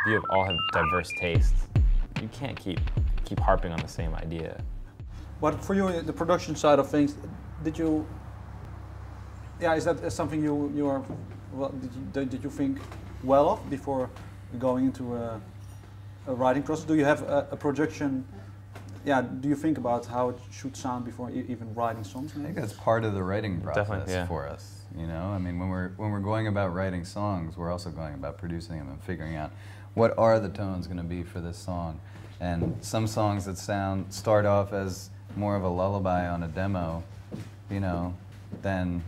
you all have diverse tastes, you can't keep harping on the same idea. But for you, the production side of things, did you? Yeah, is that something you are? Well, did you think well of before going into a writing process? Do you have a projection? Yeah, do you think about how it should sound before even writing songs? Maybe? I think that's part of the writing process yeah. for us. You know, I mean, when we're going about writing songs, we're also going about producing them and figuring out what are the tones going to be for this song. And some songs that start off as more of a lullaby on a demo, you know, then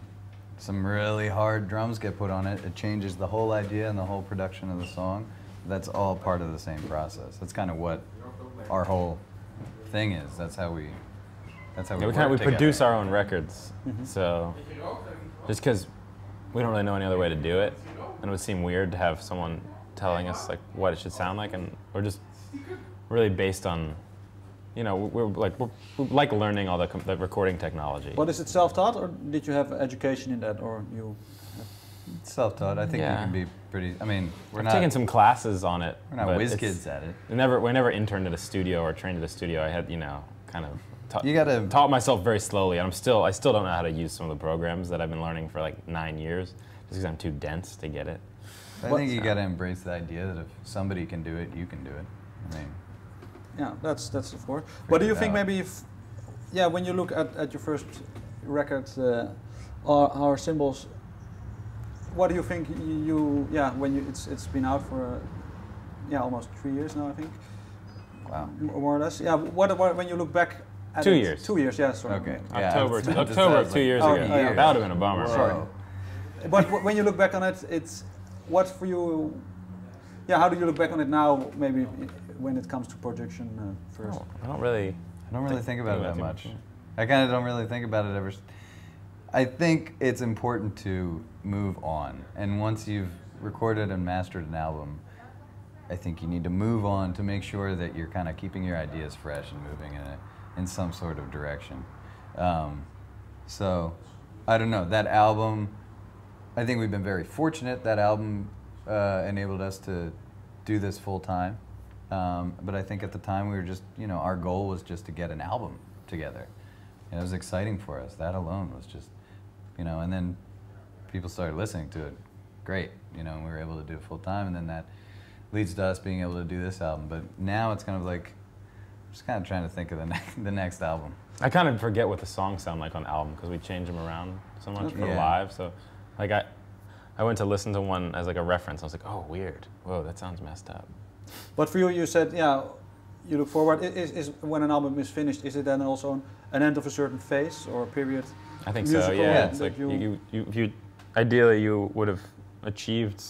some really hard drums get put on it. It changes the whole idea and the whole production of the song. That's all part of the same process. That's kind of what our whole thing is. That's how we. That's how we. Yeah, we work produce together. our own records, so just because we don't really know any other way to do it, and it would seem weird to have someone telling us like what it should sound like, and we're just really based on, you know, we like learning all the recording technology. But is it self-taught, or did you have education in that, or you? Self-taught. I think you can be pretty. I mean, I've taken some classes on it. We're not whiz kids at it. We never interned at a studio or trained at a studio. I had, you know, kind of taught myself very slowly, and I still don't know how to use some of the programs that I've been learning for like 9 years, just because I'm too dense to get it. I think you got to embrace the idea that if somebody can do it, you can do it. I mean, yeah, that's of course. But do you think maybe if, yeah, when you look at your first record, All Hour Cymbals, what do you think when it's been out for almost 3 years now, I think. Wow. More or less. Yeah. What when you look back at 2 years. 2 years. Yeah. Sorry. Okay. October of 2 years ago. Yeah. That would have been a bummer. Sorry. But when you look back on it, it's what for you. Yeah. How do you look back on it now? Maybe when it comes to projection first. I don't really think about it that much. I kind of don't really think about it ever. I think it's important to move on, and once you've recorded and mastered an album, I think you need to move on to make sure that you're kind of keeping your ideas fresh and moving in some sort of direction. So, I don't know, that album, I think we've been very fortunate. That album enabled us to do this full time. But I think at the time we were just, you know, our goal was just to get an album together. And it was exciting for us. That alone was just, you know, and then people started listening to it. Great, you know, and we were able to do it full time, and then that leads to us being able to do this album. But now it's kind of like, just kind of trying to think of the next album. I kind of forget what the songs sound like on the album because we change them around so much for live. So, like I went to listen to one as like a reference. I was like, oh, weird. Whoa, that sounds messed up. But for you, you said, yeah, you look forward. Is when an album is finished, is it then also an end of a certain phase or a period? I think so. Yeah, it's like you ideally you would have achieved,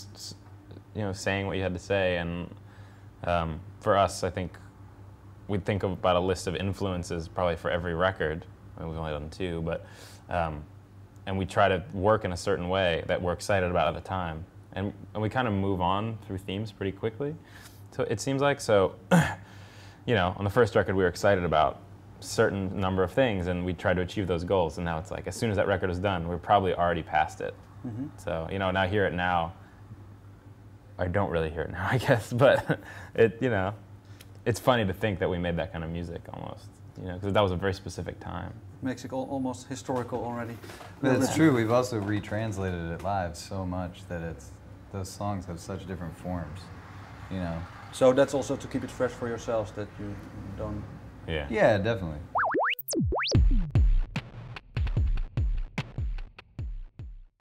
you know, saying what you had to say, and for us, I think we'd think about a list of influences probably for every record. I mean, we've only done 2, but and we try to work in a certain way that we're excited about at the time, and we kind of move on through themes pretty quickly. So it seems like, so, you know, on the first record we were excited about a certain number of things, and we tried to achieve those goals, and now it's like as soon as that record is done, we're probably already past it. Mm-hmm. So, you know, and I hear it now. I don't really hear it now, I guess, but it, you know, it's funny to think that we made that kind of music almost, you know, because that was a very specific time. Makes it almost historical already. But it's true, we've also retranslated it live so much that those songs have such different forms, you know. So that's also to keep it fresh for yourselves, that you don't... Yeah, definitely.